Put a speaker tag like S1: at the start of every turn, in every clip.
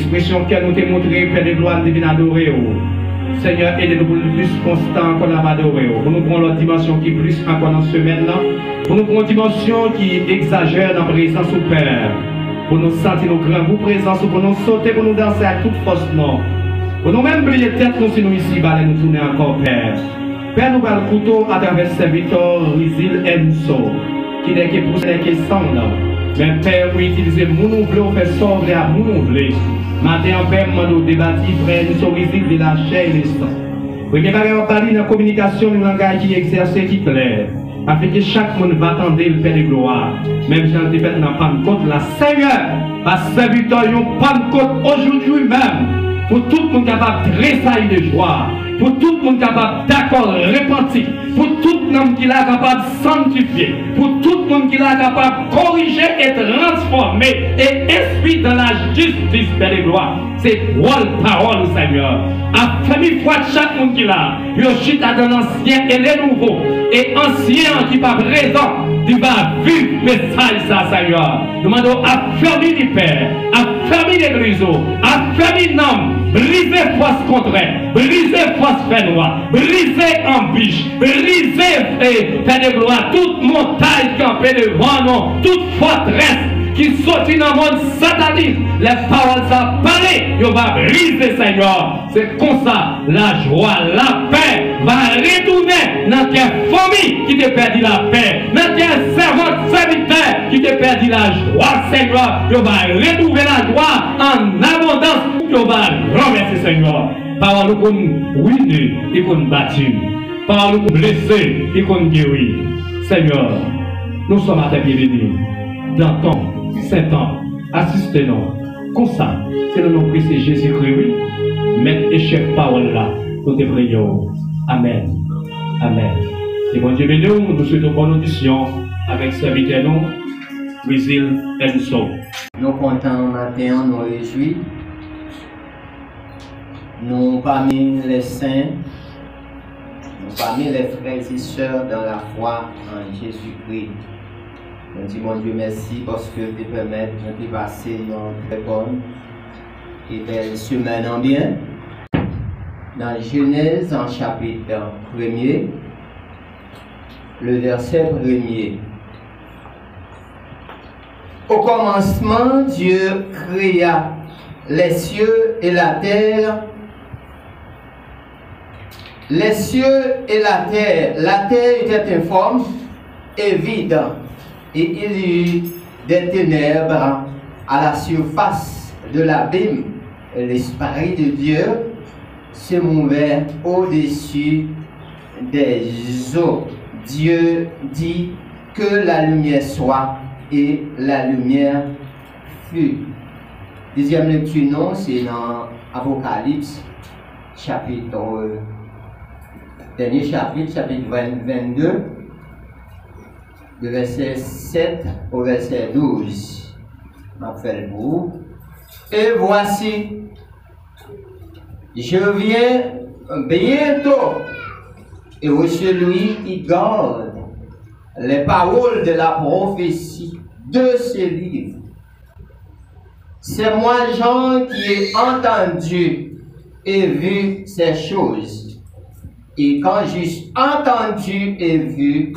S1: expression que nous t'ai montré, Père de gloire, de venir adorer. Seigneur, aidez-nous pour le plus constant qu'on a adoré. Pour nous prendre l'autre dimension qui est plus encore dans ce semaine-là. Pour nous prendre une dimension qui exagère dans la présence au Père. Pour nous sentir nos grands goûts présence, pour nous sauter, pour nous danser à toute force, non. Pour nous même briller tête, nous si nous ici, bah, nous tourner encore, Père. Père, nous parlons couteau à travers ce serviteur, Rizil Enso, qui n'est que pour ce qui est sans là. Mais Père, vous utilisez mon ouvré, on fait sauver à mon ouvré. Matin, Père, nous débattons, frère, nous sommes Rizil de la chair et du sang. Oui, mais on parle de la communication, du langage qui exerce qui plaît. Afin que chaque monde va attendre le Père de gloire. Même si on te fait dans Pentecôte, la Seigneur, la serviteur, yon Pentecôte aujourd'hui même. Pour tout le monde capable de tressaillir de joie, pour tout le monde capable d'accord, repentir, pour tout le monde qui est capable de sanctifier, pour tout le monde qui est capable de corriger et transformer et inspirer dans la justice, Père de gloire. C'est rôle parole, Seigneur. À famille foi chaque monde qui est là, il y a dans l'ancien et les nouveaux, et ancien qui n'est pas présent, il va vivre le message, ça, Seigneur. Nous demandons à fermer les pères, à fermer les griseaux, à fermer l'homme. Briser force contraire, briser force fait noir, briser embûche, briser Père de gloire, toute montagne campée devant nous, toute forteresse qui sortit dans le monde satanique. Les paroles ça parler, il va briser, Seigneur. C'est comme ça, la joie, la paix va retourner dans quelle famille qui t'a perdu la paix, dans quel servant serviteur qui t'a perdu la joie, Seigneur. Il va retrouver la joie en abondance. Il va remercier, Seigneur. Parole qu'on ruiner et qu'on bâtit. Parole qu'on blesser et qu'on guérit. Seigneur, nous sommes à tes pieds bénis. Dans ton Saint-Temps, assistez-nous. Comme ça, c'est le nom de Christ Jésus-Christ, oui. Maître et chef parole là, nous te prions. Amen. Amen. Et bon Dieu béni, nous souhaitons bonne audition avec serviteur nous, Rizil Enso.
S2: Nous comptons matin, nous réjouis. Nous parmi les saints, nous parmi les frères et sœurs dans la foi en Jésus-Christ. Nous disons bon Dieu merci parce que tu permets de passer une très bonne et belle semaine en bien. Dans Genèse en chapitre 1er, le verset 1er. Au commencement, Dieu créa les cieux et la terre. Les cieux et la terre était informe et vide, et il y eut des ténèbres à la surface de l'abîme. L'Esprit de Dieu se mouvait au-dessus des eaux. Dieu dit que la lumière soit, et la lumière fut. Deuxième lecture, non, c'est dans Apocalypse, dernier chapitre, chapitre 22, du verset 7 au verset 12. Je vais le bout. Et voici, je viens bientôt, et où celui qui garde les paroles de la prophétie de ce livre. C'est moi, Jean, qui ai entendu et vu ces choses. Et quand j'ai entendu et vu,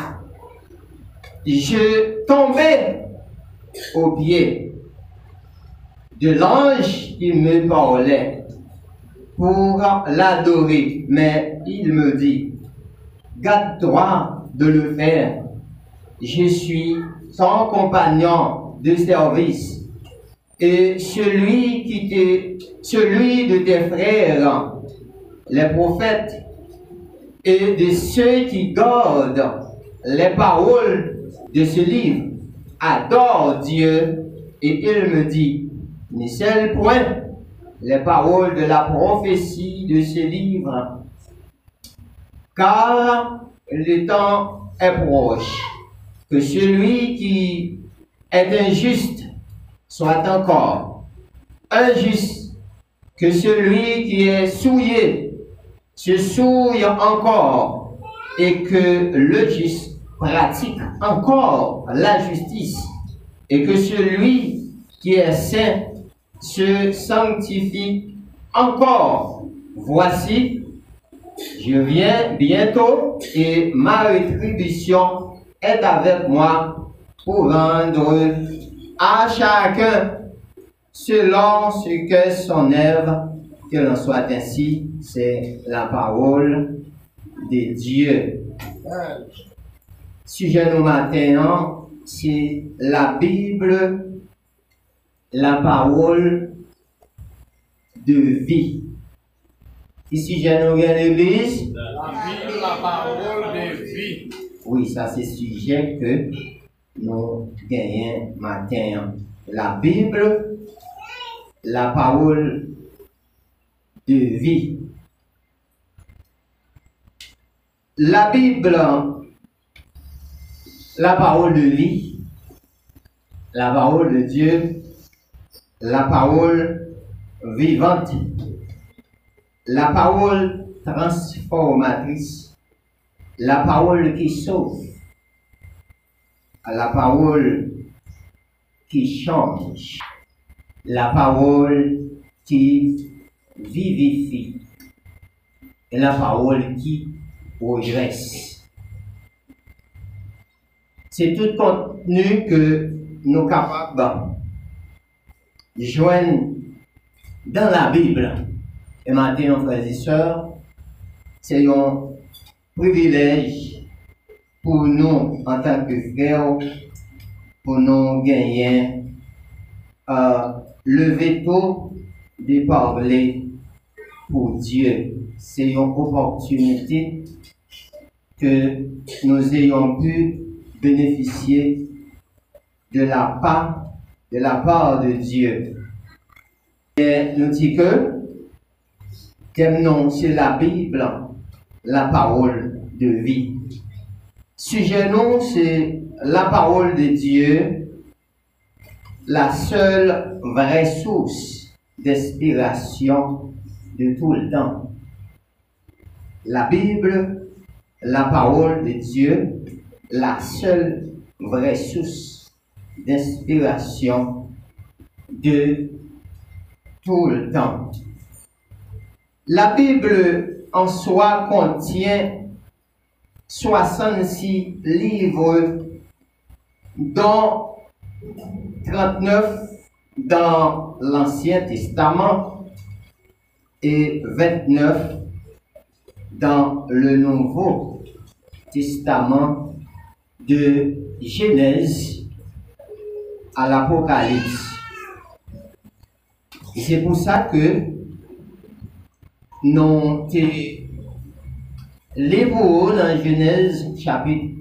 S2: je tombais aux pieds de l'ange qui me parlait pour l'adorer. Mais il me dit, garde-toi de le faire. Je suis son compagnon de service et celui de tes frères, les prophètes, et de ceux qui gardent les paroles de ce livre. Adore Dieu. Et il me dit, ne scelle point les paroles de la prophétie de ce livre, car le temps est proche. Que celui qui est injuste soit encore injuste, que celui qui est souillé se souille encore, et que le juste pratique encore la justice, et que celui qui est saint se sanctifie encore. Voici, je viens bientôt et ma rétribution est avec moi pour rendre à chacun selon ce que son œuvre, que l'on soit ainsi. C'est la parole de Dieu. Sujet nous matin, c'est la Bible, la parole de vie. Ici, j'ai nous l'église.
S3: La Bible, la parole de vie.
S2: Oui, ça c'est sujet que nous gagnons matin. La Bible, la parole de vie. La Bible, la parole de vie, la parole de Dieu, la parole vivante, la parole transformatrice, la parole qui sauve, la parole qui change, la parole qui vivifie et la parole qui progresse. C'est tout contenu que nous sommes capables de joindre dans la Bible. Et maintenant, frères et sœurs, c'est un privilège pour nous, en tant que frères, pour nous gagner le veto de parler pour Dieu. C'est une opportunité que nous ayons pu bénéficier de la part de Dieu. Et nous dit que non, c'est la Bible, la parole de vie. Sujet non, c'est la parole de Dieu, la seule vraie source d'inspiration de tout le temps. La Bible, la parole de Dieu, la seule vraie source d'inspiration de tout le temps. La Bible en soi contient 66 livres, dont 39 dans l'Ancien Testament et 29 dans le Nouveau Testament, de Genèse à l'Apocalypse. Et c'est pour ça que nous lisons dans Genèse chapitre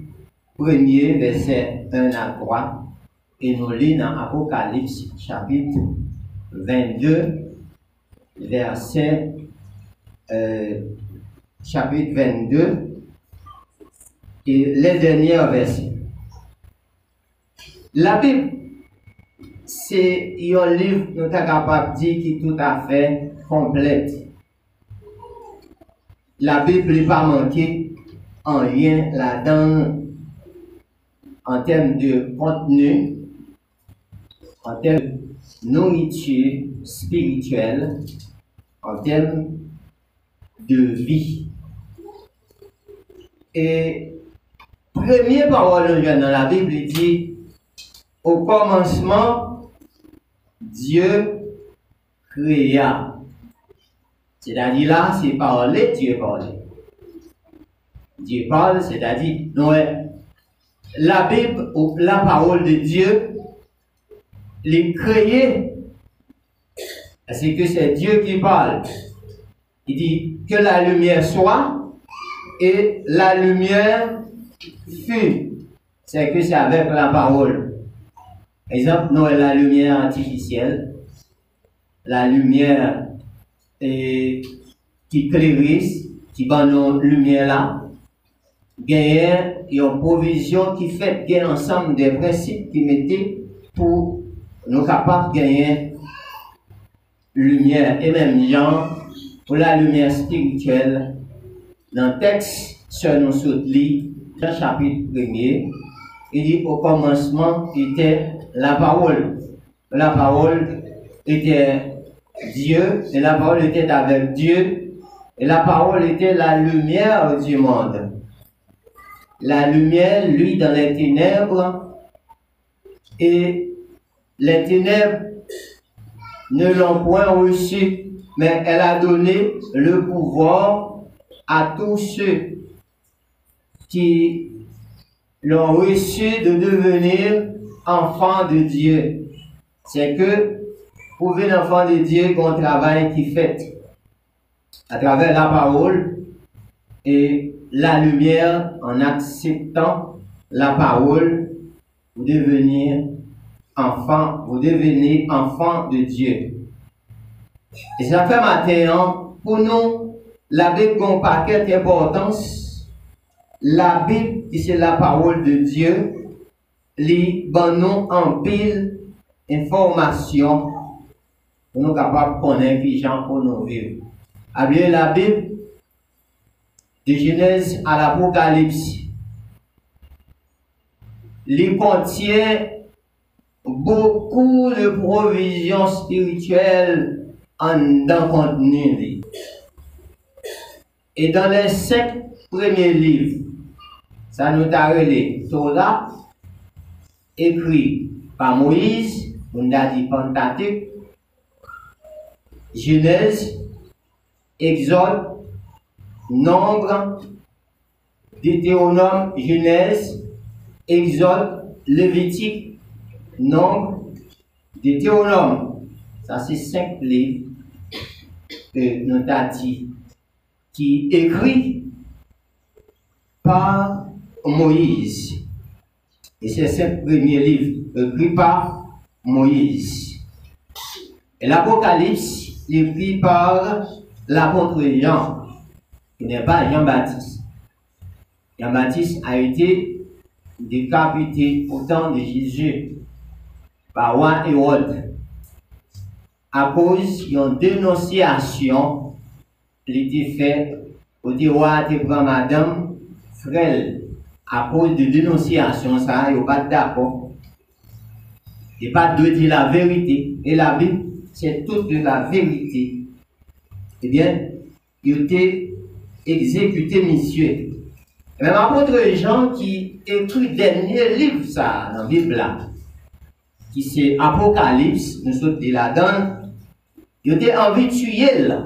S2: 1er, verset 1 à 3, et nous lisons dans Apocalypse chapitre 22, verset chapitre 22, et les derniers versets. La Bible, c'est un livre, nous sommes capables de dire, qui est tout à fait complète. La Bible n'est pas manquée en rien là-dedans, en termes de contenu, en termes de nourriture spirituelle, en termes de vie. Et première parole dans la Bible dit, au commencement, Dieu créa. C'est-à-dire là, c'est parler, Dieu parle. Dieu parle, c'est-à-dire, la Bible ou la parole de Dieu, les créés, c'est que c'est Dieu qui parle. Il dit que la lumière soit, et la lumière fut. C'est que c'est avec la parole. Exemple, nous avons la lumière artificielle, la lumière qui clarisse, qui va nos lumière là. Gagner une provision qui fait gagner ensemble des principes qui mettaient pour nous capables de gagner lumière. Et même Jean, pour la lumière spirituelle, dans le texte sur nous lit, dans le chapitre 1er, il dit au commencement était la parole. La parole était Dieu, et la parole était avec Dieu, et la parole était la lumière du monde. La lumière, lui, dans les ténèbres, et les ténèbres ne l'ont point reçu, mais elle a donné le pouvoir à tous ceux qui l'ont reçu de devenir enfants de Dieu. C'est que pour devenir enfant de Dieu, qu'on travaille qui fait à travers la parole et la lumière, en acceptant la parole, vous devenez enfant de Dieu. Et ça fait matin, pour nous, la Bible a un paquet d'importance. La Bible, qui c'est la parole de Dieu, les nous en pile information pour nous capables de connaître les gens pour nous vivre. Après la Bible, de Genèse à l'Apocalypse, il contient beaucoup de provisions spirituelles dans le contenu. Et dans les 5 premiers livres, ça nous a relé Torah, écrit par Moïse, on a dit Pentateuque, Genèse, Exode, Nombre, Deutéronome, Genèse, Exode, Lévitique, Nombre, Deutéronome. Ça, c'est 5 livres que nous avons dit, qui écrit par Moïse. Et c'est 5 premiers livres écrits par Moïse. Et l'Apocalypse, écrit par l'apôtre Jean, qui n'est pas Jean-Baptiste. Jean-Baptiste a été décapité au temps de Jésus par roi Hérode à cause d'une dénonciation qui était faite au roi de prendre madame frêle à cause de dénonciation, ça, il n'y a pas d'accord. Il n'y a pas de dire la vérité. Et la Bible, c'est toute la vérité. Eh bien, il a été exécuté, monsieur. Même l'apôtre Jean qui écrit le dernier livre, ça, dans la Bible, là, qui c'est Apocalypse, nous sommes de la donne, il a été envie de tuer, là.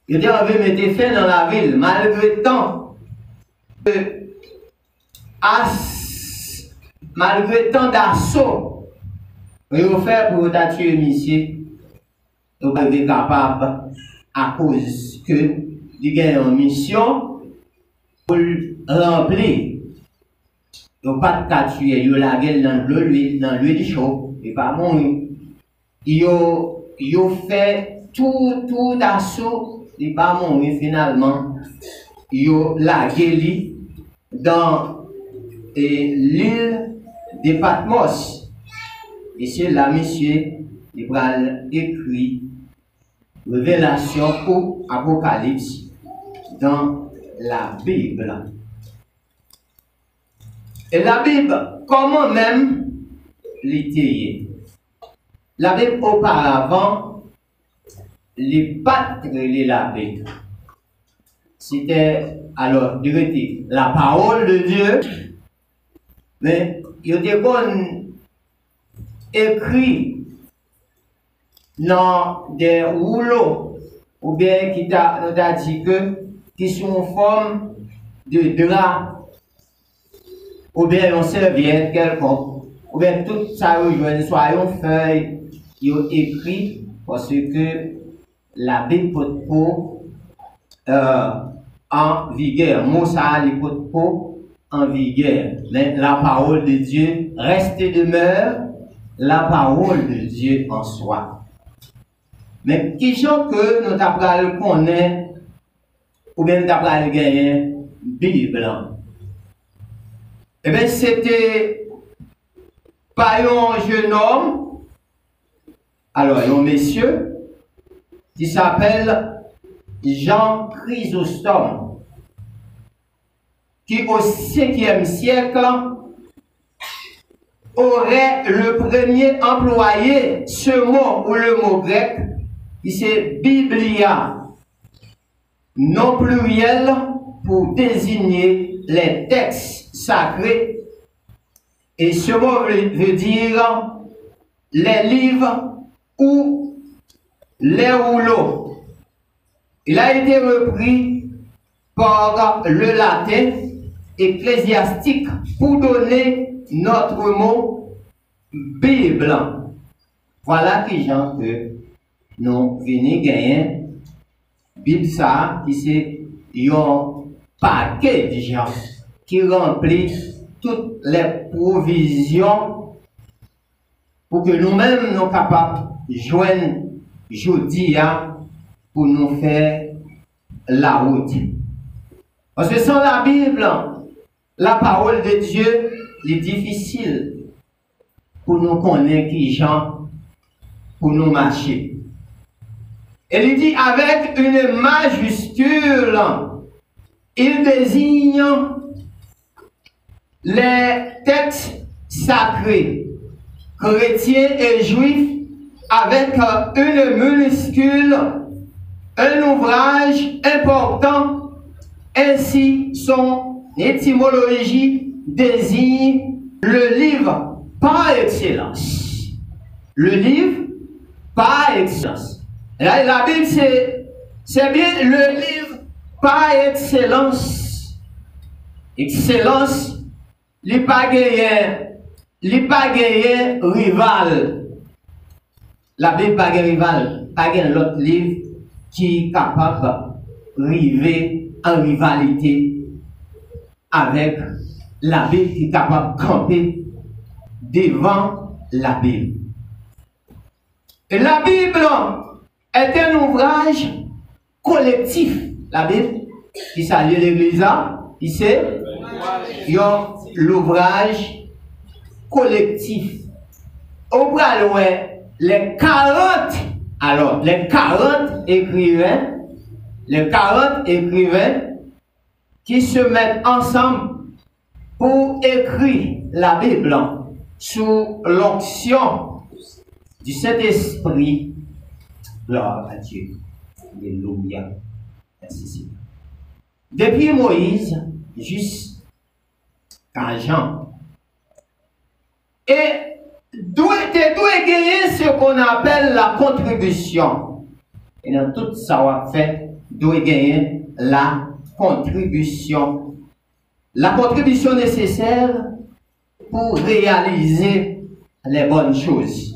S2: Il a envie de mettre fin dans la ville, malgré tant d'assauts, il a fait pour tuer monsieur. Vous êtes capable à cause que il y a une mission pour remplir. Vous pas de tuer, vous la gueule dans l'huile chaud, et pas mourir. Vous fait tout d'assaut, et pas mourir finalement. Vous la gueule dans l'île de Patmos. Et c'est là, monsieur, il va écrire Révélation ou Apocalypse dans la Bible. Et la Bible, comment même l'était? La Bible auparavant, les pattes de la Bible, c'était alors la parole de Dieu, mais il était bon écrit dans des rouleaux, ou bien qui t'a dit que qui sont en forme de drap, ou bien en serviette quelconque, ou bien tout ça rejoint soit une feuille qui ont écrit parce que la Bible peut pas en vigueur. Mot ça, les peut pas en vigueur. Mais la parole de Dieu reste et demeure la parole de Dieu en soi. Mais qui sont que nous avons connaître ou bien nous avons gagné Bible? Eh bien, c'était pas un jeune homme, alors un monsieur, qui s'appelle Jean Chrysostome, qui au 5e siècle aurait le premier employé ce mot ou le mot grec, qui c'est Biblia, non pluriel pour désigner les textes sacrés. Et ce mot veut dire les livres ou les rouleaux. Il a été repris par le latin ecclésiastique pour donner notre mot Bible. Voilà qui gens que nous venons gagner. Bible ça, qui c'est un paquet de gens qui remplit toutes les provisions pour que nous-mêmes nous sommes capables de joindre jeudi pour nous faire la route. Parce que sans la Bible, la parole de Dieu est difficile pour nous connaître qui gens, pour nous marcher. Et il dit avec une majuscule, il désigne les textes sacrés, chrétiens et juifs, avec une minuscule, un ouvrage important, ainsi son étymologie désigne le livre par excellence. Le livre par excellence. La Bible, c'est bien le livre par excellence. Excellence, il n'y a pas gagné rival. La Bible pas gagné rival. Pas gagné l'autre livre qui est capable d'arriver en rivalité avec la Bible, qui est capable de camper devant la Bible. Et la Bible est un ouvrage collectif. La Bible, qui salue l'Église, ici, il y a l'ouvrage collectif. Au bras les 40, alors, les 40 écrivains, qui se mettent ensemble pour écrire la Bible sous l'onction du Saint-Esprit. Gloire à Dieu. Alléluia. Merci. Depuis Moïse jusqu'à Jean. Et doit gagner ce qu'on appelle la contribution. Et dans tout ça, on fait, doit gagner la contribution. La contribution nécessaire pour réaliser les bonnes choses.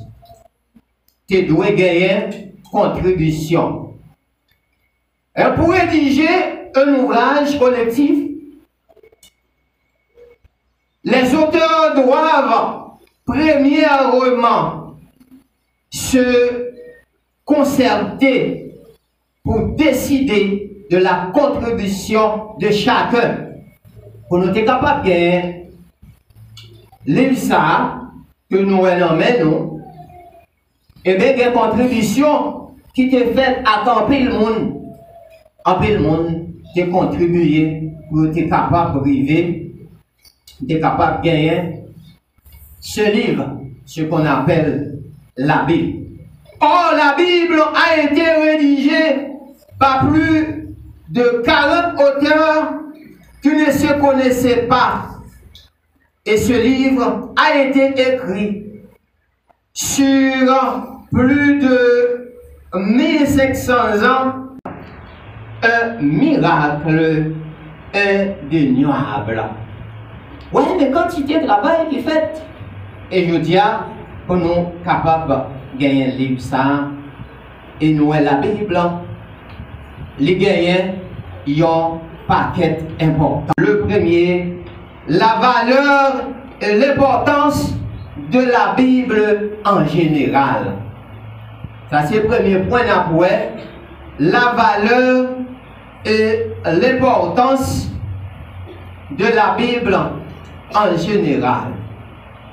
S2: Tu dois gagner contribution. Et pour rédiger un ouvrage collectif, les auteurs doivent premièrement se concerter pour décider de la contribution de chacun. Pour nous être capables de gagner livre ça que nous nommons, et bien des contributions qui te fait à camper le monde. En peu le monde te contribué pour être capable de vivre, être capable de gagner ce livre, ce qu'on appelle la Bible. Or, la Bible a été rédigée par plus de 40 auteurs qui ne se connaissaient pas. Et ce livre a été écrit sur plus de 1500 ans. Un miracle indéniable. Oui, mais quantité de travail qui est fait. Et je dis, pour nous capables de gagner un livre, ça, et nous, la Bible, les gagnants, il y a un paquet important. Le premier, la valeur et l'importance de la Bible en général. Ça, c'est le premier point d'appui. La valeur et l'importance de la Bible en général.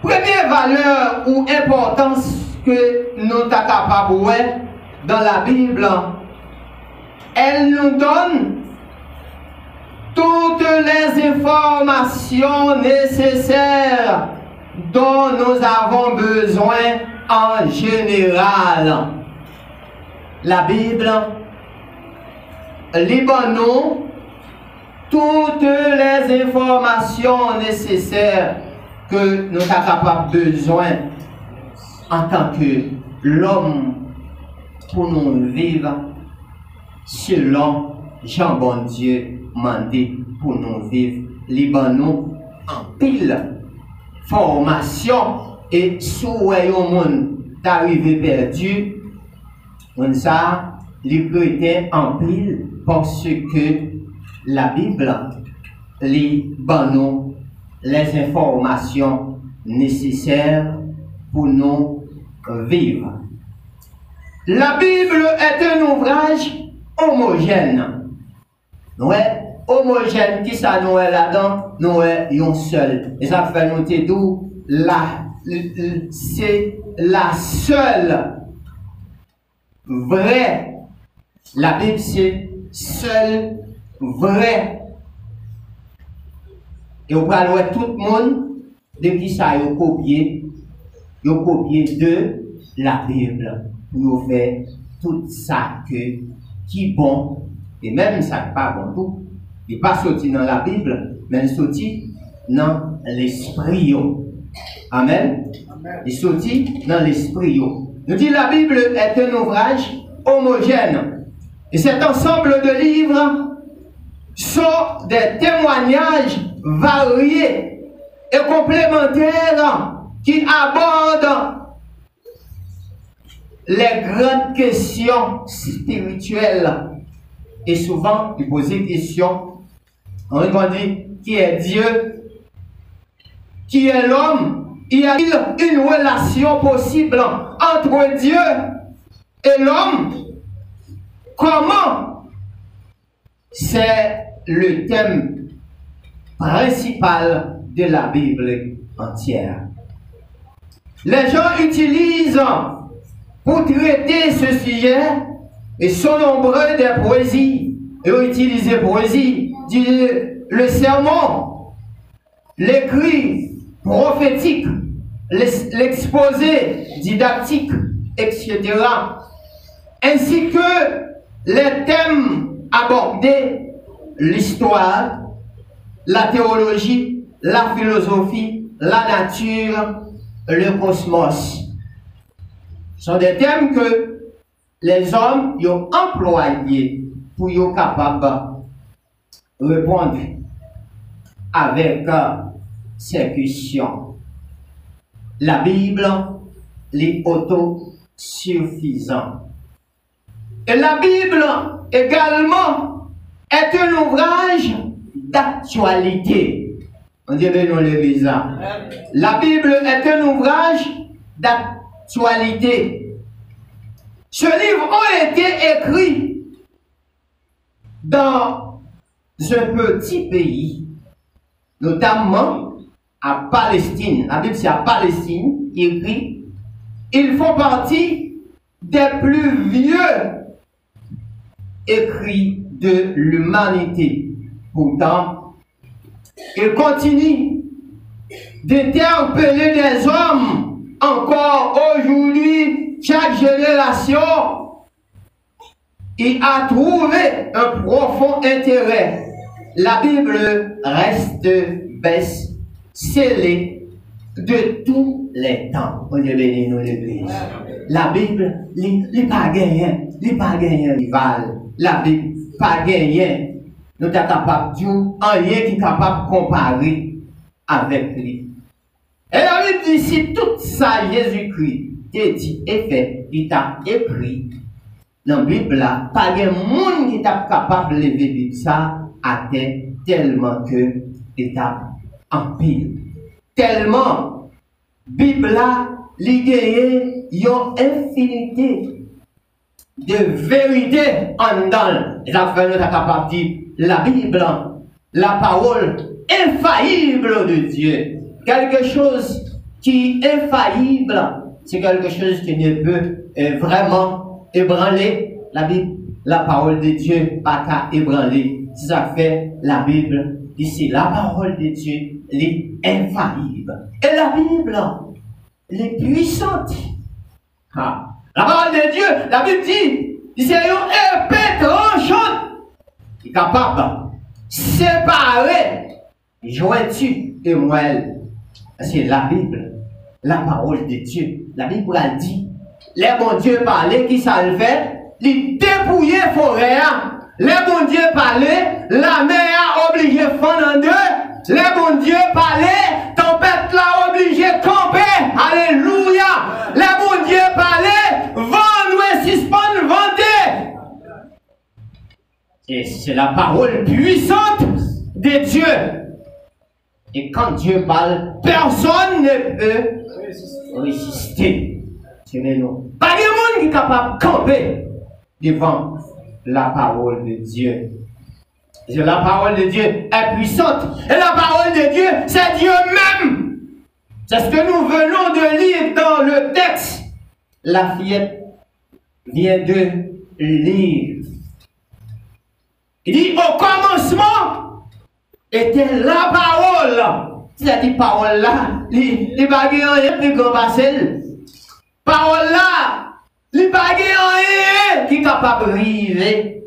S2: Première valeur ou importance que nous sommes capables de voir dans la Bible, elle nous donne toutes les informations nécessaires dont nous avons besoin en général. La Bible libère-nous toutes les informations nécessaires que nous avons capable besoin en tant que l'homme pour nous vivre selon Jean bon Dieu mandé pour nous vivre. Libère-nous en pile formation et souhait au monde d'arriver perdu. On ça, les chrétiens en pile parce que la Bible libère-nous les informations nécessaires pour nous vivre. La Bible est un ouvrage homogène. Ouais, homogène, qui ça nous est là-dedans? Nous est un seul. Et ça fait nous dire d'où c'est la seule vraie. La Bible c'est seule vraie. Et on va voir tout le monde de qui ça a copié de la Bible pour faire tout ça qui bon et même ça qui pas bon tout. Il n'est pas sorti dans la Bible, mais il est sorti dans l'esprit. Amen. Il est sorti dans l'esprit. Nous dit la Bible est un ouvrage homogène. Et cet ensemble de livres sont des témoignages variés et complémentaires qui abordent les grandes questions spirituelles. Et souvent, il pose des questions. On dit qui est Dieu, qui est l'homme. Il y a une relation possible entre Dieu et l'homme. Comment? C'est le thème principal de la Bible entière. Les gens utilisent pour traiter ce sujet, et sont nombreux des poésies. Ils ont utilisé poésie, le sermon, l'écrit prophétique, l'exposé didactique, etc. Ainsi que les thèmes abordés, l'histoire, la théologie, la philosophie, la nature, le cosmos. Ce sont des thèmes que les hommes ont employés pour être capables de répondre avec ces questions. La Bible est autosuffisante. Et la Bible également est un ouvrage d'actualité. On dirait dans l'église. La Bible est un ouvrage d'actualité. Ce livre a été écrit dans un petit pays, notamment à Palestine. La Bible c'est à Palestine, écrit. Ils font partie des plus vieux écrits de l'humanité. Pourtant, ils continuent d'interpeller des hommes encore aujourd'hui. Chaque génération y a trouvé un profond intérêt. La Bible reste best-seller de tous les temps. On est béni dans l'église. La Bible, n'est pas gagné, rival. La Bible, pas gagné. Nous sommes capables de dire rien qui est capable de comparer avec lui. Et la Bible dit si tout ça, Jésus-Christ, est dit et fait, il t'a écrit dans la Bible là, pas de monde qui est capable de lever ça à terre tellement que il t'a en pile. Tellement, Bible là, il y a une infinité de vérité en dedans. Et ça fait nous capable de dire la Bible, la parole infaillible de Dieu. Quelque chose qui est infaillible. C'est quelque chose qui ne peut vraiment ébranler la Bible, la parole de Dieu, pas qu'à ébranler C'est ça que fait la Bible. Ici, la parole de Dieu, elle est infaillible. Et la Bible, elle est puissante. Ah. La parole de Dieu, la Bible dit, c'est une épée tranchante qui est capable de séparer jointu et moelle. C'est la Bible, la parole de Dieu. La Bible a dit, les bons dieux parlaient, qui ça le fait? Les dépouiller forêt. Les bons dieux parlaient, la mer a obligé de fondre en deux. Les bons dieux parlaient, tempête l'a obligé de camper. Alléluia. Les bons dieux parlaient, vent et suspendre, vanter. Et c'est la parole puissante de Dieu. Et quand Dieu parle, personne ne peut résister. C'est nous. Pas de monde qui est capable de camper devant la parole de Dieu. Et la parole de Dieu est puissante. Et la parole de Dieu, c'est Dieu même. C'est ce que nous venons de lire dans le texte. La fillette vient de lire. Il dit, au commencement était la parole. C'est-à-dire, parole là, les baguettes rien plus grand passel. Parole là, les baguettes rien qui est capable de arriver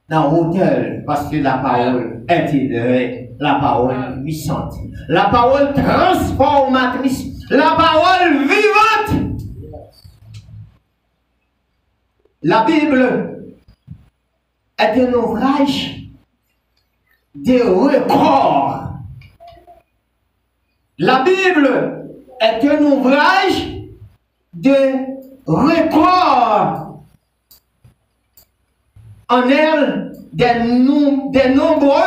S2: dans hauteur, parce que la parole est élevée, la parole puissante, la parole transformatrice, la parole vivante. La Bible est un ouvrage de records. La Bible est un ouvrage de records. En elle, des nombreux.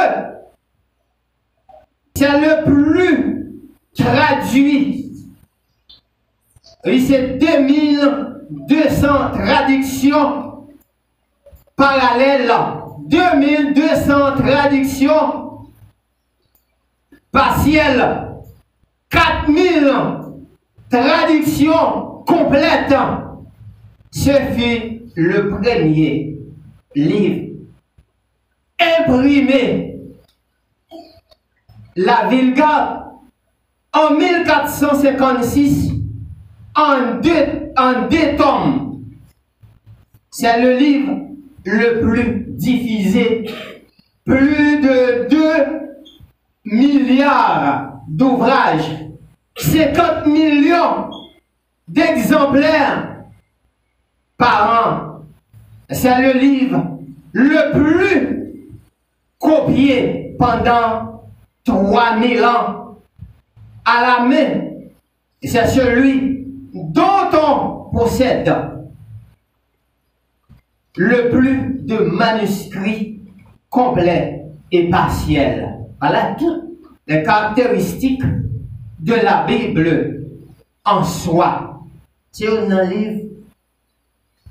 S2: C'est le plus traduit. Et c'est 2200 traductions parallèles. 2200 traductions partielles. 4000 traductions complètes. Ce fut le premier livre imprimé. La Vulgate en 1456 en deux tomes. C'est le livre le plus diffusé. Plus de 2 milliards d'ouvrages, 50 millions d'exemplaires par an. C'est le livre le plus copié pendant 3000 ans à la main. C'est celui dont on possède le plus de manuscrits complets et partiels. Voilà toutes les caractéristiques de la Bible en soi. C'est un livre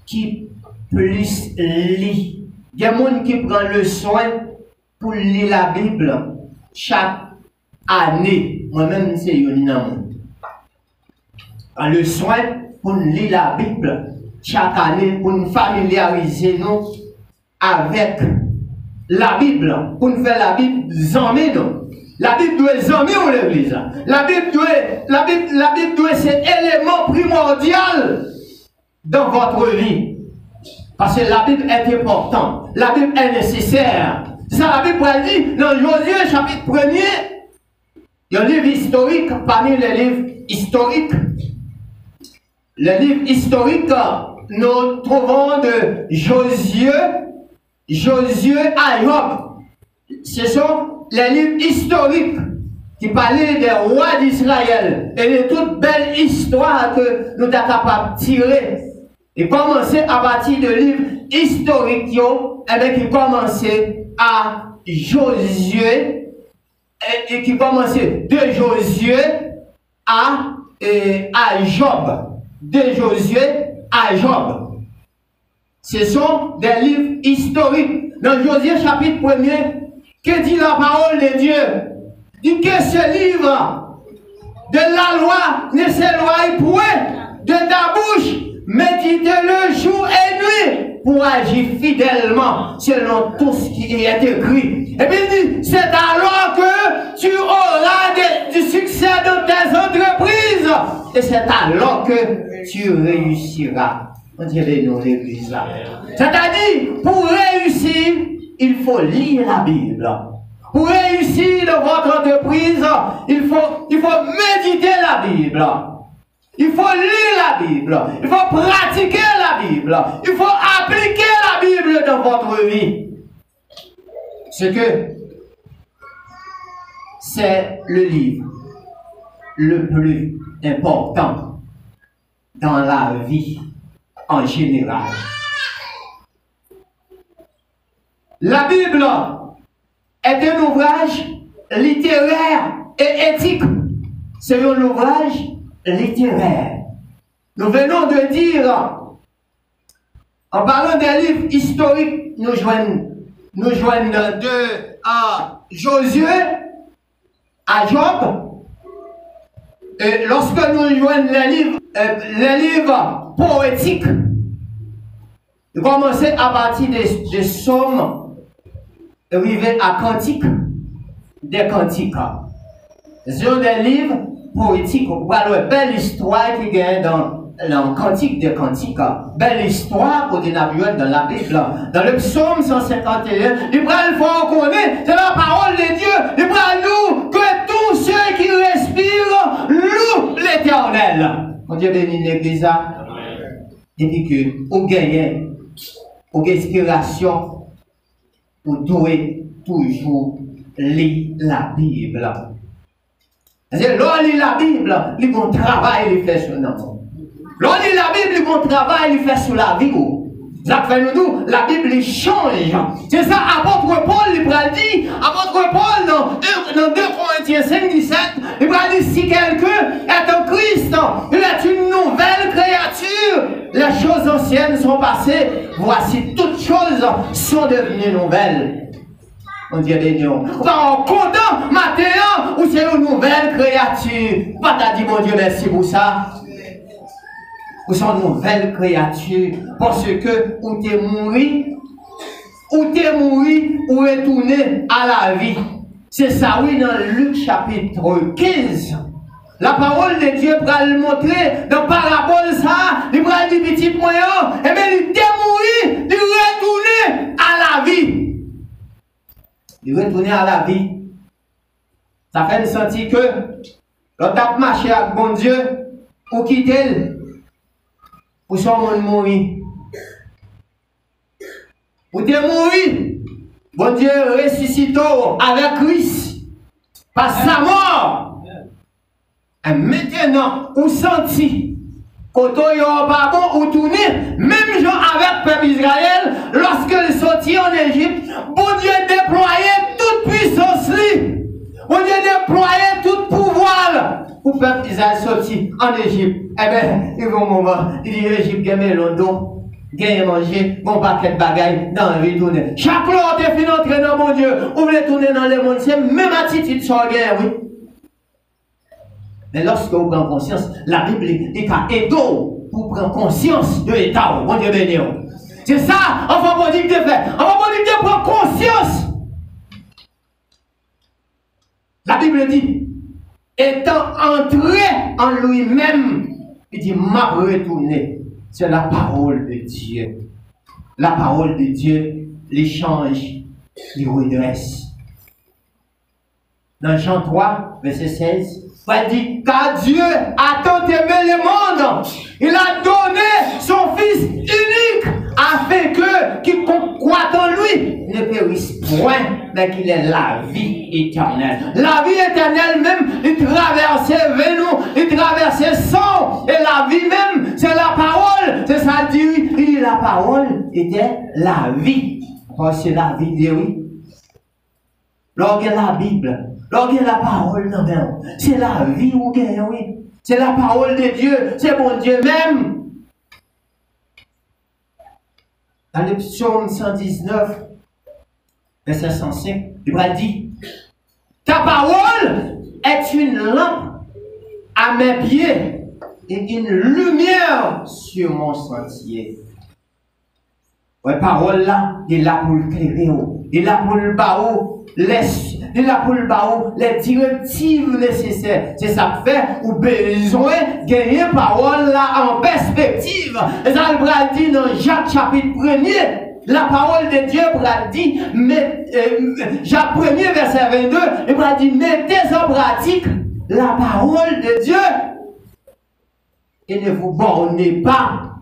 S2: qui plus lit. Il y a des gens qui prennent le soin pour lire la Bible chaque année. Moi-même, c'est un homme. Prends le soin pour lire la Bible chaque année pour nous familiariser nous avec la Bible. Pour nous faire la Bible zammer nous. La Bible doit zammer ou l'église. La Bible doit c'est élément primordial dans votre vie. Parce que la Bible est importante. La Bible est nécessaire. C'est ça la Bible dit dans Josué chapitre 1er. Il y a un livre historique parmi les livres historiques. Les livres historiques, nous trouvons de Josué à Job. Ce sont les livres historiques qui parlaient des rois d'Israël et de toute belle histoire que nous sommes capables de tirer. Et commencer à partir de livres historiques, qui commençaient à Josué, et qui commençaient de Josué à Job. De Josué à Job. Ce sont des livres historiques. Dans Josué chapitre 1er, que dit la parole de Dieu? Dit que ce livre de la loi ne s'éloigne point de ta bouche. Médite-le jour et nuit, pour agir fidèlement selon tout ce qui est écrit. Et puis il dit, c'est alors que tu auras du succès dans tes entreprises. Et c'est alors que tu réussiras. On dirait nous l'église là. C'est-à-dire, pour réussir, il faut lire la Bible. Pour réussir dans votre entreprise, il faut méditer la Bible. Il faut lire la Bible. Il faut pratiquer la Bible. Il faut appliquer la Bible dans votre vie. C'est que c'est le livre le plus important dans la vie en général. La Bible est un ouvrage littéraire et éthique. C'est un ouvrage littéraire. Nous venons de dire, en parlant des livres historiques, nous joignons de Josué à Job. Et lorsque nous joignons les livres poétiques, nous commençons à partir des psaumes, arriver à cantiques, des cantiques. Ce sont des livres poétiques. Vous voyez une belle histoire qui gagne dans le cantique des cantiques. Belle histoire pour des navires dans la Bible. Dans le psaume 151, il prend le fort qu'on connaît, c'est la parole de Dieu. Il prend nous que tous ceux qui respirent louent l'Éternel. Mon Dieu bénit l'église. Et puis que vous gagnez, vous inspiration, vous devez toujours lire la Bible. C'est l'on lit la Bible, il bon travail, il fait sur nous. L'on lit la Bible, il bon travail, il fait sur la vie. Ça fait nous, la Bible il change. C'est ça, apôtre Paul, il va dire, apôtre Paul, dans 2 Corinthiens 5, 17, il va dire, si quelqu'un est en Christ, il est une nouvelle créature. Les choses anciennes sont passées, voici toutes choses sont devenues nouvelles. On dit béni. En content, matin, ou c'est une nouvelle créature. Pas t'as dit, mon Dieu, merci pour ça. Ou c'est une nouvelle créature. Parce que, ou t'es mouru, ou retourné à la vie. C'est ça, oui, dans Luc chapitre 15. La parole de Dieu va le montrer dans parabole ça. Il va dire, petit moyen, et bien, il t'est mouru, il retourné à la vie. Il retourner à la vie. Ça fait sentir que quand tu as marché avec bon Dieu, ou quitter, ou son monde mourir. Ou t'es mouru, bon Dieu ressuscite avec Christ, par sa mort. Et maintenant, ou senti, quand on y a pas bon, ou tourner, même gens avec le peuple Israël, lorsque ils sortit en Égypte, bon Dieu déployait toute puissance, bon Dieu déployait tout pouvoir pour le peuple Israël sorti en Égypte. Eh bien, il va un moment, il dit l'Égypte gagne l'ondon, gagne manger, bon paquet de bagailles, dans la vie tourner. Chaque fois que tu es entrer dans mon Dieu, ou voulez tourner dans le monde, c'est même attitude sur la oui. Mais lorsque vous prenez conscience, la Bible est à Edo pour prendre conscience de l'État. Bon Dieu béni. C'est ça, enfin, bon Dieu de faire. Enfin, bon Dieu de prendre conscience. La Bible dit, étant entré en lui-même, il dit, m'a retourné. C'est la parole de Dieu. La parole de Dieu l'échange, il redresse. Dans Jean 3, verset 16, il dit, car Dieu a tant aimé le monde, il a donné son Fils unique, afin que quiconque croit en lui ne périsse point, mais qu'il ait la vie éternelle. La vie éternelle même, il traversait venin, il traversait sang, et la vie même, c'est la parole. C'est ça, dit, il dit, la parole était la vie. Parce que la vie, dit oui. Lorsque la Bible, lorsque la parole, non, c'est la vie ou bien, oui. C'est la parole de Dieu, c'est mon Dieu même. Dans le psaume 119, verset 105, il va dire, ta parole est une lampe à mes pieds et une lumière sur mon sentier. Ouais, parole là, il est là pour le clairer, il est là pour le baou, il est là pour le baou, les directives nécessaires. C'est ça que fait, ou besoin de gagner parole là en perspective. Et ça, le bras dit dans Jacques chapitre 1er, la parole de Dieu, le bras dit, Jacques 1er verset 22, le bras dit, mettez en pratique la parole de Dieu. Et ne vous bornez pas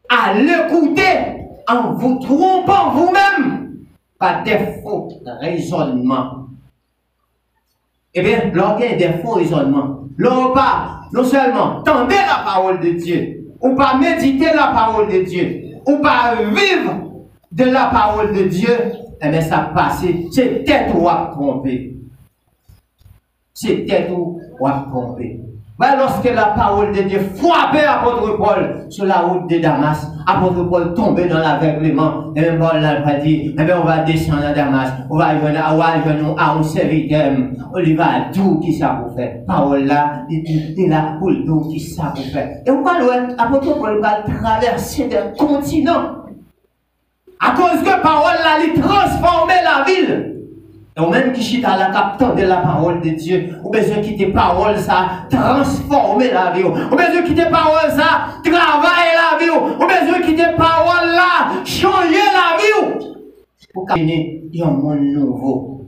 S2: à l'écouter en vous trompant vous-même par des faux raisonnements. Eh bien, lorsqu'il y a des faux raisonnements, l'on pas, non seulement tendez la parole de Dieu, ou pas méditer la parole de Dieu, ou pas vivre de la parole de Dieu, eh bien, ça passe, c'est tête ou à tromper. C'est tête ou à tromper. Ben, lorsque la parole de Dieu frappait apôtre Paul sur la route de Damas, apôtre Paul tombait dans l'aveuglement, et même Paul a dit, eh bien, on va descendre à Damas, on va venir à un serviteur, on lui va tout qui ça pour faire. Parole là, il est là pour tout qui ça pour faire. Et on parle, apôtre Paul va traverser des continents. À cause que parole là, il transformait la ville. Et ou même qui chita la captant de la parole de Dieu, ou besoin de quitter parole ça, transformer la vie. Ou besoin de quitter parole ça, travailler la vie. Ou besoin de quitter parole là, changer la vie. Pour venir un monde nouveau.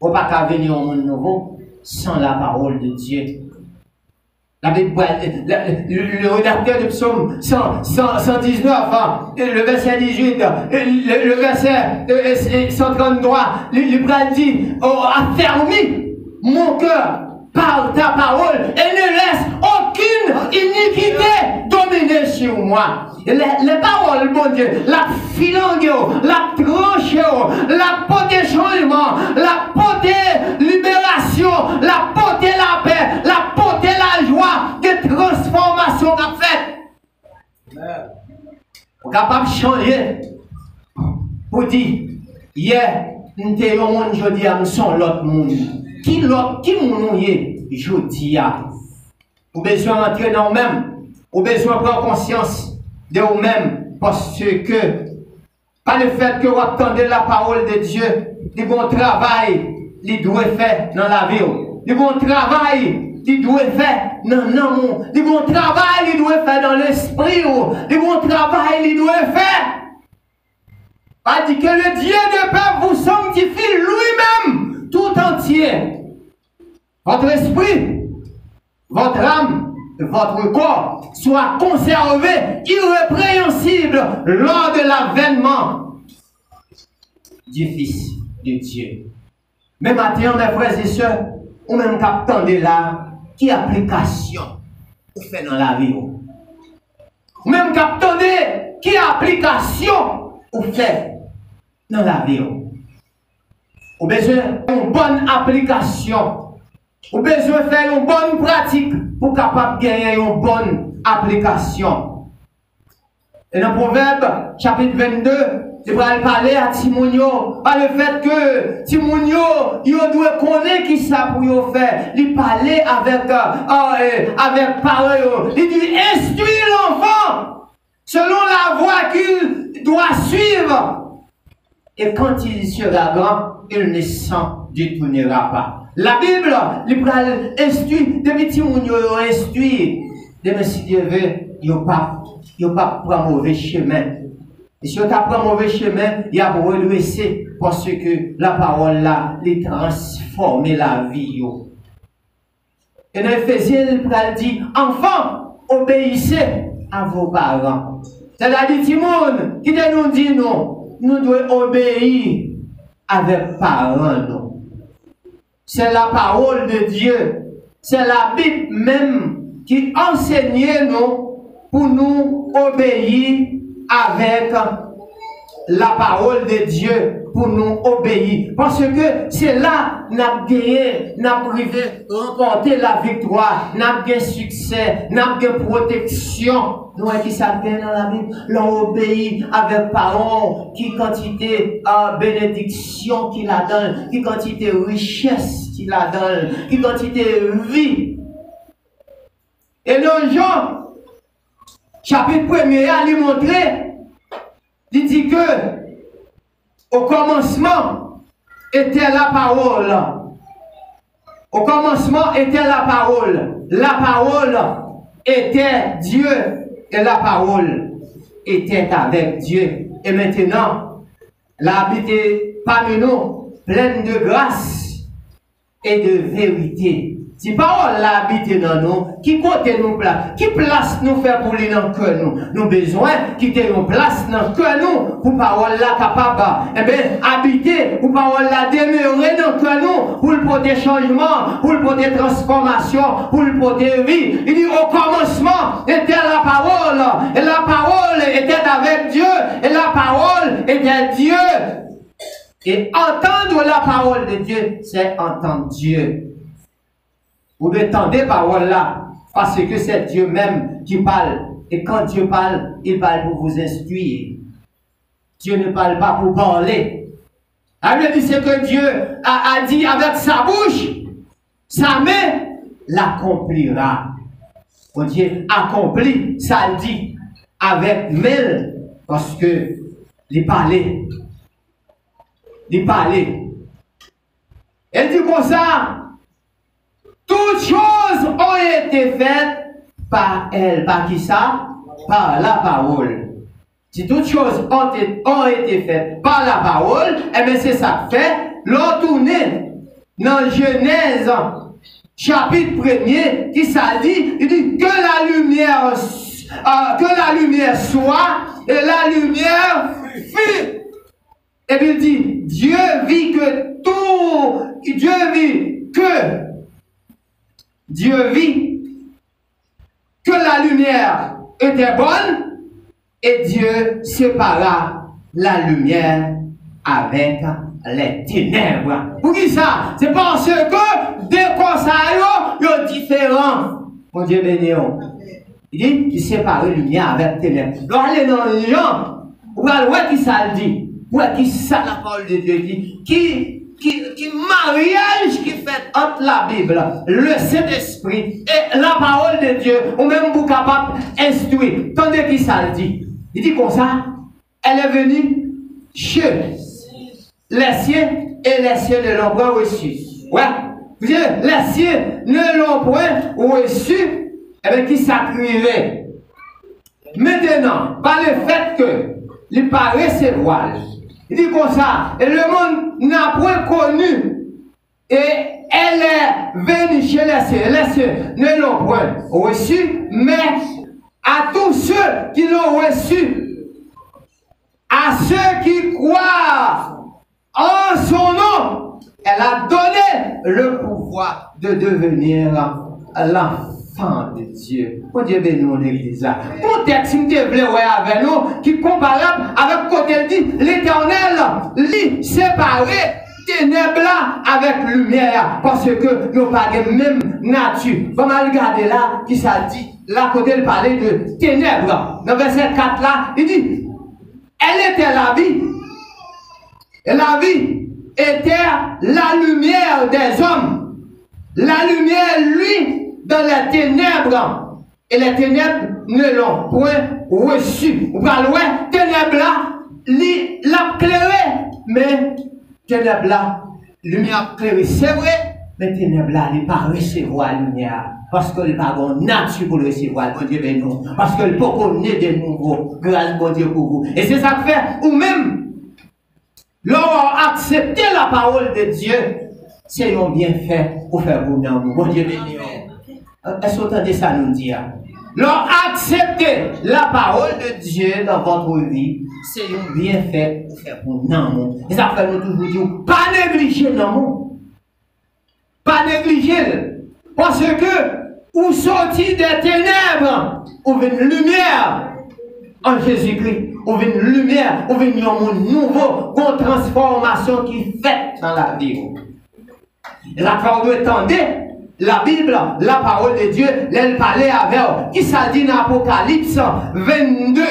S2: Ou pas venir un monde nouveau sans la parole de Dieu. La Bible, le rédacteur du psaume 119, le verset 18, le verset 133, le dit, affermis mon cœur par ta parole et ne laisse aucune iniquité dominer sur moi. Les paroles, bon Dieu, la filangue, la tranche, la portée changement, la portée libération, la portée la paix, la portée la joie, de transformation qu'a fait. On est capable de changer. Pour dire, hier, nous sommes un monde, je dis, nous sommes l'autre monde. Qui nous est, je dis, vous avez besoin d'entrer dans vous-même, vous avez besoin de prendre conscience de vous-même, parce que, par le fait que vous attendez la parole de Dieu, le bon travail, il doit faire dans la vie. Le bon travail, il doit faire dans l'amour. Le bon travail, il doit faire dans l'esprit. Le bon travail, il doit faire. Pas dit que le Dieu de paix vous sanctifie lui-même tout entier. Votre esprit, votre âme, votre corps soit conservé irrépréhensible lors de l'avènement du Fils de Dieu. Mais maintenant, mes frères et sœurs, ou même captant de là, qui application vous faites dans la vie. Ou même captant de qui application vous faites dans la vie. Vous avez besoin d'une bonne application. Vous avez besoin de faire une bonne pratique pour capable gagner une bonne application. Et dans Proverbe, chapitre 22, je vais parler à Timonio, par le fait que Timonio, il doit connaître qui ça pour faire. Il parlait avec parole. Il dit, instruis l'enfant selon la voie qu'il doit suivre. Et quand il sera grand, il ne s'en détournera pas. La Bible, il parle instruit, depuis Timonio, il instruit. Demain, si Dieu veut, il n'y a pas prendre mauvais chemin. Et si on t'apprend mauvais chemin, il y a pour redresser parce que la parole là, les transforme la vie. Et dans Ephésiens, il dit, enfants, obéissez à vos parents. C'est-à-dire, Timon, qui nous dit non, nous devons obéir avec parents. C'est la parole de Dieu. C'est la Bible même qui enseigne nous pour nous obéir avec la parole de Dieu pour nous obéir. Parce que c'est là que nous avons gagné, nous avons remporté la victoire, nous avons gagné succès, nous avons gagné protection. Nous avons qui ça dans la Bible, l'on obéit avec parole, qui quantité bénédiction qu'il a donne, qui quantité richesse qu'il a donne, qui quantité vie. Et dans Jean, chapitre 1er, il a montré Il dit que au commencement était la parole. Au commencement était la parole. La parole était Dieu et la parole était avec Dieu. Et maintenant, l'habité parmi nous, pleine de grâce et de vérité. Si parole là habite dans nous, qui côté nous place, qui place nous faire pour lui dans le cœur nous. Nous besoin quitter une place dans le cœur nous pour parole là capable, eh bien, habiter, pour parole là demeurer dans le cœur nous, pour le porter changement, pour le porter transformation, pour le porter vie. Il dit au commencement était la parole, et la parole était avec Dieu, et la parole était Dieu. Et entendre la parole de Dieu, c'est entendre Dieu. Vous entendez parole là, parce que c'est Dieu même qui parle. Et quand Dieu parle, il parle pour vous instruire. Dieu ne parle pas pour parler. La Bible dit c'est que Dieu a dit avec sa bouche, sa main l'accomplira. Bon Dieu accomplit, ça le dit avec main, parce que il parlait. Il parlait. Elle dit comme ça. Toutes choses ont été faites par elle. Par qui ça? Par la parole. Si toutes choses ont été faites par la parole, eh bien c'est ça que fait. L'on tourne dans Genèse, chapitre 1er, qui ça dit? Il dit que la lumière soit, et la lumière fut. Et puis il dit, Dieu vit que la lumière était bonne et Dieu sépara la lumière avec les ténèbres. Pour qui ça? C'est parce que des conseils sont différents. Mon Dieu béni. Il dit qu'il sépare la lumière avec les ténèbres. Donc allez dans les gens, vous allez voir qui ça le dit. Ouais, qui ça la parole de Dieu dit? Qui mariage qui fait entre la Bible, le Saint-Esprit et la parole de Dieu, ou même vous capable d'instruire. Tandis qui ça le dit? Il dit comme ça, elle est venue chez les siens et les siens ne l'ont pas reçu. Ouais, vous dites, les siens ne l'ont point reçu, et bien qui s'acrivait. Maintenant, par le fait que il paraît recevoir. Il dit comme ça, et le monde n'a point connu, et elle est venue chez les cieux ne l'ont point reçu, mais à tous ceux qui l'ont reçu, à ceux qui croient en son nom, elle a donné le pouvoir de devenir l'enfant de Dieu. Oh Dieu béni l'église là. Mon texte, si vous voulez avec nous, qui est comparable avec côté il dit, l'Éternel, lui, séparé ténèbres là avec lumière, parce que nous pas de même nature. Vous allez regarder là, qui ça dit, là, côté il parlait de ténèbres. Dans verset 4 là, il dit, elle était la vie, et la vie était la lumière des hommes. La lumière, lui, dans les ténèbres, et les ténèbres ne l'ont point reçu. Vous parlez, ténèbres là, l'a clairé, mais ténèbres là, lumière clairée, c'est vrai, mais ténèbres là, il ne peut pas recevoir la lumière, parce qu'il n'a pas de nature pour le recevoir, bon Dieu ben nous, parce qu'il ne peut pas connaître de nouveau, grâce bon Dieu pour vous. Et c'est ça que fait, ou même, lorsqu'on accepté la parole de Dieu, c'est un bienfait pour faire vous dans vous, bon Dieu ben nous. Est-ce que vous entendez ça nous dire? Leur accepter la parole de Dieu dans votre vie, c'est un bienfait pour faire pour nous. Et ça fait nous toujours dire, pas négliger non. Pas négliger. Parce que, vous sortez des ténèbres, vous venez une lumière en Jésus-Christ. Vous venez une lumière, vous venez un monde nouveau, une transformation qui est faite dans la vie. Et la parole de entendez. La Bible, la parole de Dieu, elle parlait avec eux. Qui ça dit dans Apocalypse 22?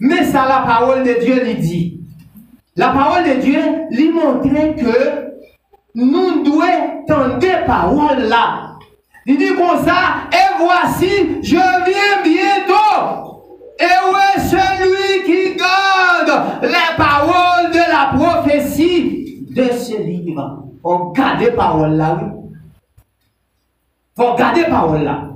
S2: Mais ça, la parole de Dieu lui dit. La parole de Dieu lui montrait que nous devons tendre parole là. Il dit comme ça, et voici, je viens bientôt. Et où est celui qui garde rendre les paroles de la prophétie de ce livre. On garde les paroles là, oui. Faut garder parole là.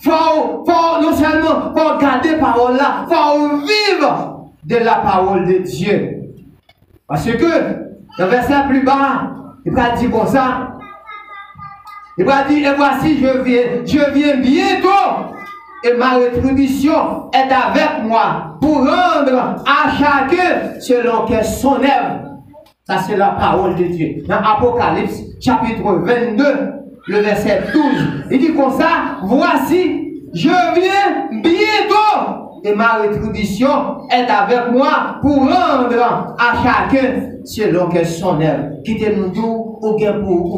S2: Faut non seulement faut garder parole là, faut vivre de la parole de Dieu. Parce que dans le verset plus bas, il va dire comme ça. Il va dire, et voici je viens bientôt, et ma rétribution est avec moi pour rendre à chacun selon que son œuvre. Ça c'est la parole de Dieu. Dans Apocalypse chapitre 22, le verset 12, il dit comme ça, voici, je viens bientôt, et ma rétribution est avec moi pour rendre à chacun selon que son œuvre. Quittez-nous tout, ou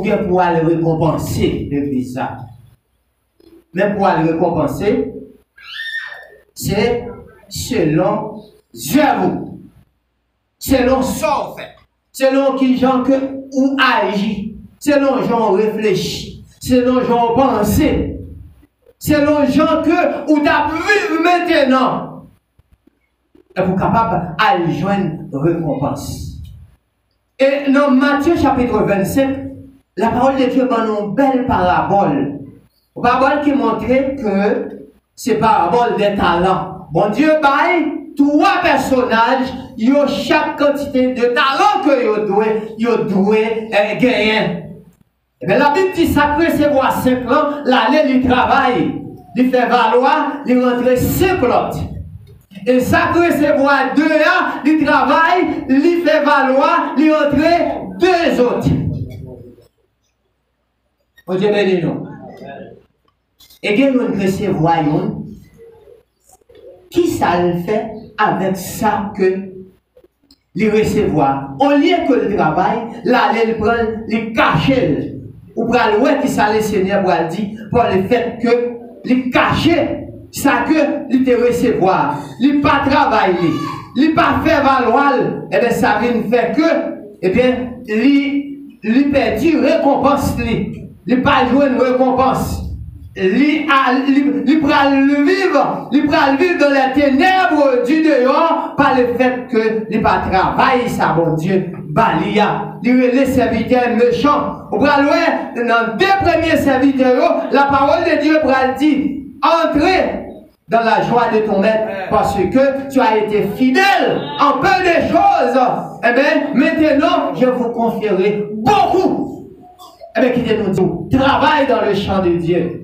S2: bien pour aller récompenser depuis ça. Mais pour aller récompenser, c'est selon œuvre, selon son fait, selon qui gens que ou agit, selon gens réfléchit, selon gens pensé, selon gens que ou t'as vivre maintenant, et pour capable à joindre récompense. Et dans Matthieu chapitre 25, la parole de Dieu donne une belle parabole. Une parabole qui montrait que c'est parabole des talents. Bon Dieu baille 3 personnages, ils ont chaque quantité de talents que ils doivent gagner. Et bien la Bible dit ça que c'est voir 5 ans, l'année du travail, il fait valoir, il rentre 5 autres. Et ça que c'est voir 2 ans, il travaille, il fait valoir, il rentre 2 autres. On dit béni nous. Et bien nous recevons, qui ça le fait avec ça que il recevoir. Au lieu que le travail, là, il prend, il cache. Ou pour le qui ça le Seigneur pour dire, pour le fait que il cache ça que il te recevoir. Il pas travailler, il pas faire valoir, et bien ça vient faire que, et bien, il perdu récompense, il pas jouer une récompense. Il pral vivre dans les ténèbres du dehors par le fait que il pas travaille ça bon Dieu balia il les serviteurs méchants ou pral dans 2 premiers serviteurs la parole de Dieu pral dit entrez dans la joie de ton maître parce que tu as été fidèle en peu de choses. Eh bien maintenant je vous confierai beaucoup. Eh bien quittez-nous dit travaille dans le champ de Dieu.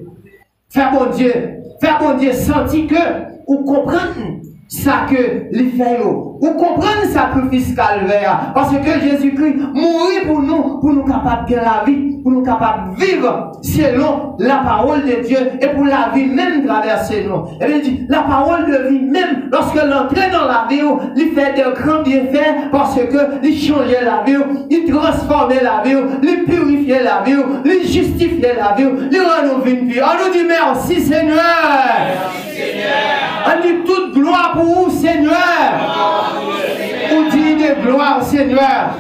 S2: Faire bon Dieu sentir que, ou comprendre ça que les fait, ou comprendre le sacrifice calvaire. Parce que Jésus-Christ mourit pour nous capables de la vie, pour nous capables de vivre selon la parole de Dieu et pour la vie même traverser nous. Et bien, il dit, la parole de vie même, lorsque l'entre dans la vie, il fait de grands bienfaits parce que il changeait la vie, il transformait la vie, il purifiait la vie, il justifiait la vie, il rend nous une vie. On nous dit merci Seigneur. Merci Seigneur. On dit toute gloire pour vous Seigneur. On dit de gloire Seigneur.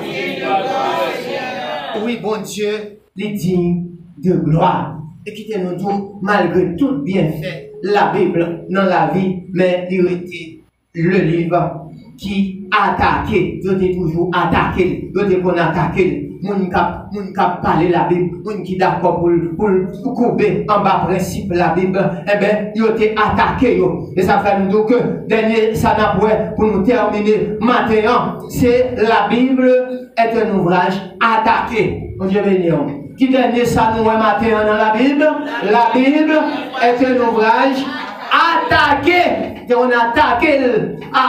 S2: Oui, bon Dieu, il est digne de gloire. Et quittez-nous tout, malgré tout bienfait, la Bible dans la vie, mais il était le livre qui attaquait, il était toujours attaqué, il était qu'on attaquait. Moun kap parler la Bible, moun qui d'accord pour couper en bas principe la Bible, eh bien, ils ont été attaqués. Et ça fait nous dire que, dernier, ça n'a pas pour nous terminer maintenant, c'est la Bible est un ouvrage attaqué. Mon Dieu béni. Qui dernier ça nous matin dans la Bible? La Bible est un ouvrage attaqué. On attaque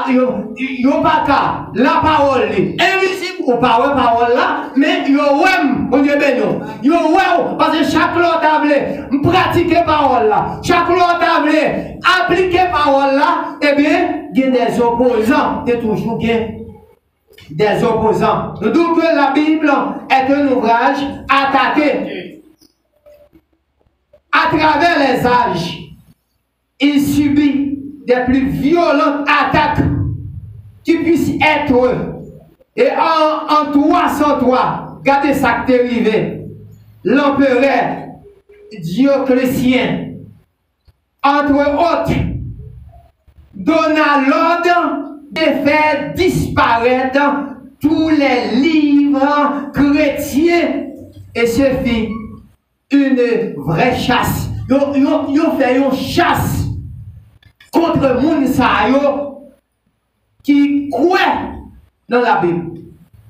S2: yo pas qu'à la parole invisible ou pas parole là mais yo on Dieu béni yo parce que chaque l'autre table pratiquer parole là chaque l'autre table appliquer parole là et bien il y a des opposants et toujours des opposants donc la Bible est un ouvrage attaqué à travers les âges. Il subit des plus violentes attaques qui puissent être. Et en 303, regardez ça qui est arrivé. L'empereur Dioclétien, entre autres, donna l'ordre de faire disparaître tous les livres chrétiens et ce fit une vraie chasse. Yo fait une chasse contre moun sa yo qui croit dans la Bible.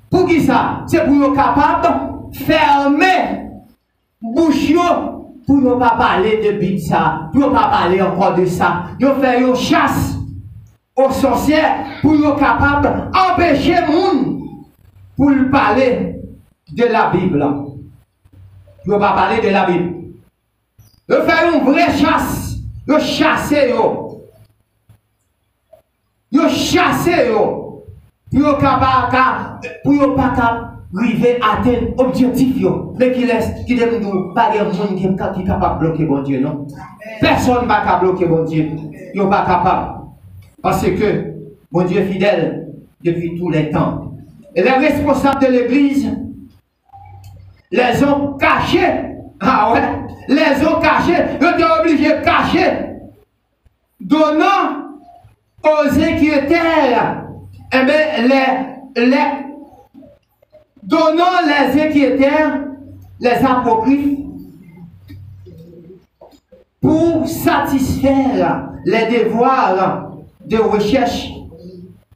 S2: Pour qui ça? C'est pour yo capable de fermer bouche yo pour ne pas parler de Bible ça, pour ne pas parler encore de ça. Yo fait une chasse aux sorcières pour être capable d'empêcher les gens pour parler de la Bible. Pour ne pas parler de la Bible. Ils font une vraie chasse. Ils chassent. Ils chassent. Pour ne pas arriver à atteindre l'objectif. Mais qui laisse, qui ne nous pas de monde qui est capable de bloquer bon Dieu, non? Personne ne va bloquer bon Dieu. Ils ne sont pas capables. Parce que mon Dieu est fidèle depuis tous les temps. Et les responsables de l'église les ont cachés. Ah ouais, les ont cachés. Ils étaient obligés de cacher. Donnant aux inquiéteurs, eh bien, donnant les inquiéteurs, les apocryphes, pour satisfaire les devoirs de recherche.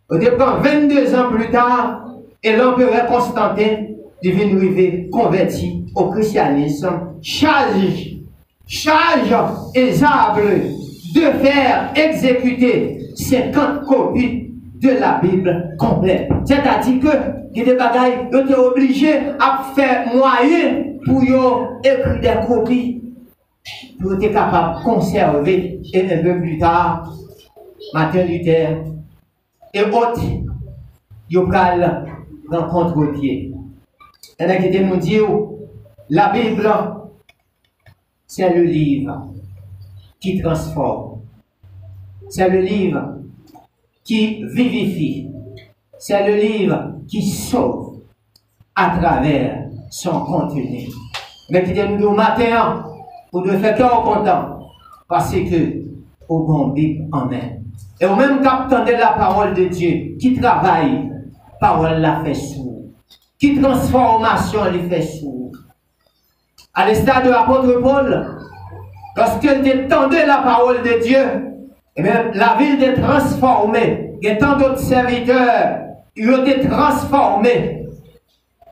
S2: Au départ, 22 ans plus tard, et l'empereur Constantin devient arrivé converti au christianisme, charge aisable de faire exécuter 50 copies de la Bible complète. C'est-à-dire que il y a des bagailles, ils étaient obligés à faire moyen pour écrire des copies pour être capable de conserver. Et un peu plus tard, Martin Luther et autres, ils ont rencontré pied. Et là, qui nous dit, la Bible, c'est le livre qui transforme. C'est le livre qui vivifie. C'est le livre qui sauve à travers son contenu. Mais qui nous dit au matin, vous devez faire cœur content parce que au bon Bible en main. Et au même temps, attendez la parole de Dieu qui travaille, parole la fait sourd. Qui transformation les fait sourd. À l'instar de l'apôtre Paul, lorsqu'il entendait la parole de Dieu, eh bien, la ville était transformée. Il y a tant d'autres serviteurs, ils ont été transformés.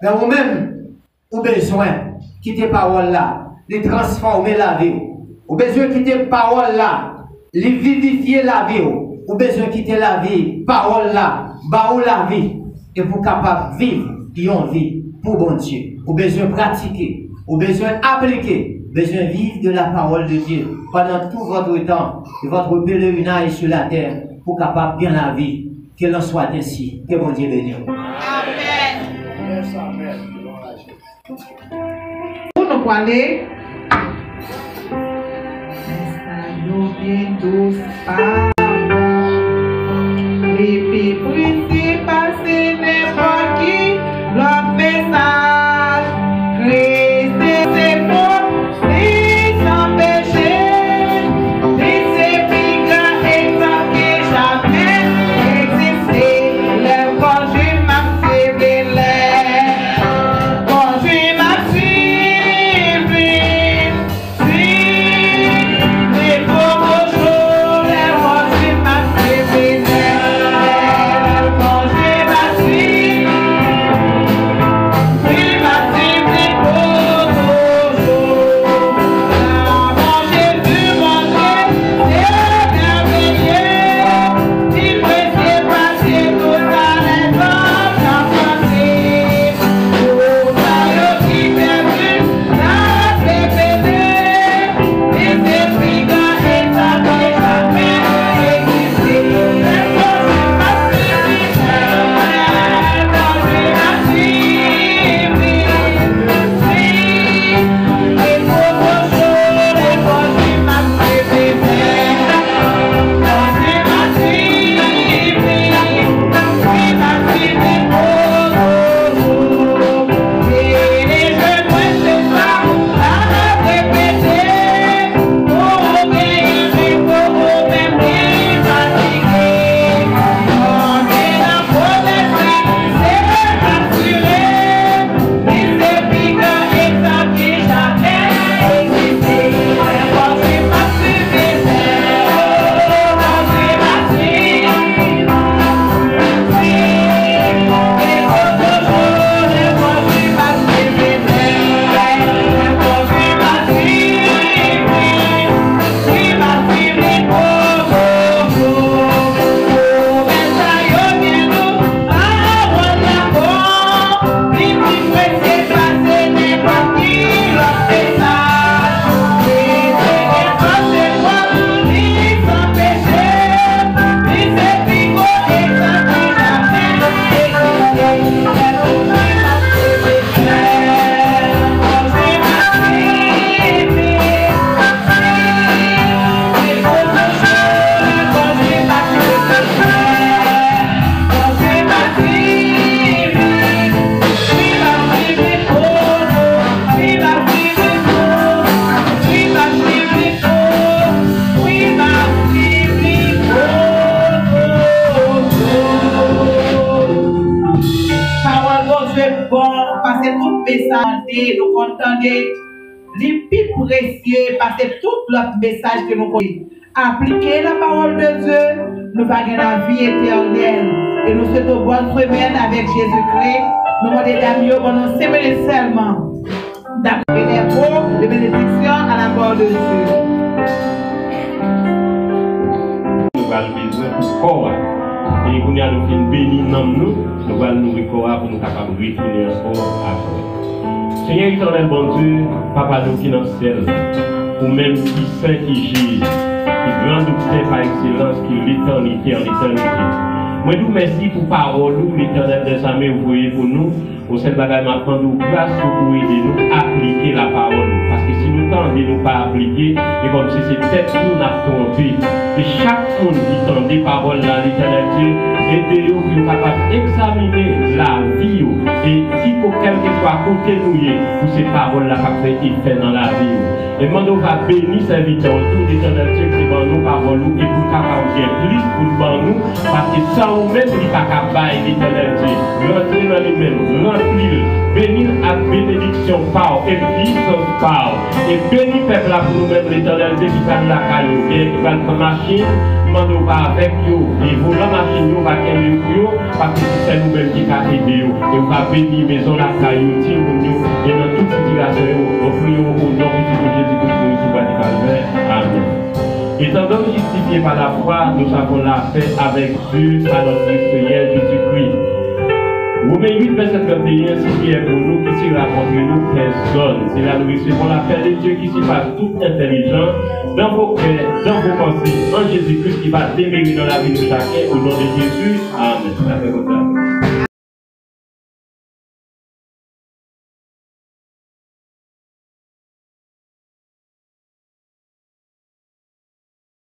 S2: Mais vous-même, vous avez besoin de quitter la parole là, de transformer la vie. Vous avez besoin de quitter la parole là, de vivifier la vie. Vous avez besoin de quitter la vie, parole là, baou la vie. Et pour capable de vivre, une vie pour bon Dieu. Vous avez besoin de pratiquer, vous avez besoin d'appliquer, vous avez besoin de vivre de la parole de Dieu pendant tout votre temps et votre pèlerinage sur la terre pour capable bien la vie. Qu'il en soit ainsi. Que bon Dieu bénisse. Amen.
S4: Pour nous parler, les principes passés n'importe qui, leur message, Christ c'est bon, c'est sans péché, c'est plus grand exemple que jamais existé, le conjoint m'a ciblé, conjoint m'a ciblé, les pauvres jours, les demander, nous contenter, les plus précieux, parce que tout le message que nous connaissons. Appliquer la parole de Dieu, nous allons la vie éternelle. Et nous souhaitons bonne semaine avec Jésus-Christ. Nous demandons d'amis pendant 5 minutes seulement. D'après les mots de bénédiction à la parole de Dieu.
S5: Nous allons besoin pour corps. Et nous allons faire bénir nous allons nous corps pour nous capables de retourner encore après. Seigneur éternel, bon Dieu, Papa nous qui dans le ciel, ou même qui saint qui gît, qui grand docteur par excellence, qui l'éternité en l'éternité. Moi, nous merci pour parole, l'éternel des armées, vous voyez pour nous, au sein de la maintenant nous grâce pour aider nous à appliquer la parole. Parce que si nous tendons nous pas appliquer, et comme si c'est peut-être nous n'a trompé. Et chaque monde qui tend des paroles dans l'éternel Dieu, aidez-nous pour capable d'examiner la vie et si pour quel que soit côté nous pour ces paroles-là qui fait effet dans la vie. Et maintenant, on va bénir ces serviteurs autour de l'éternel Dieu qui va nous paroles et pour capable de plus pour nous, parce que sans nous-mêmes, il n'y a pas capable l'éternel Dieu. Rentrer dans lui-même, remplir, bénir à bénédiction par et puissance par. Et bénir peuple là pour nous-mêmes, l'éternel Dieu qui va la caillou, et qui va la machine, on va avec vous. Et vous, la machine, on va aimer vous, parce que c'est nous-mêmes qui va aider vous. Et on va bénir maison la caillou, et dans toute situation, nous prions au nom de Jésus-Christ, nous sommes pas du calvaire. Amen. Étant donc justifiés par la foi, nous avons la paix avec Dieu, par notre Seigneur Jésus-Christ. Romains 8, verset 21, c'est qui est pour nous, qui s'y rapporte nous personne. C'est là nous recevons la paix de Dieu qui surpasse toute intelligence dans vos cœurs, dans vos pensées, en Jésus-Christ qui va démêler dans la vie de chacun, au nom de Jésus. Amen.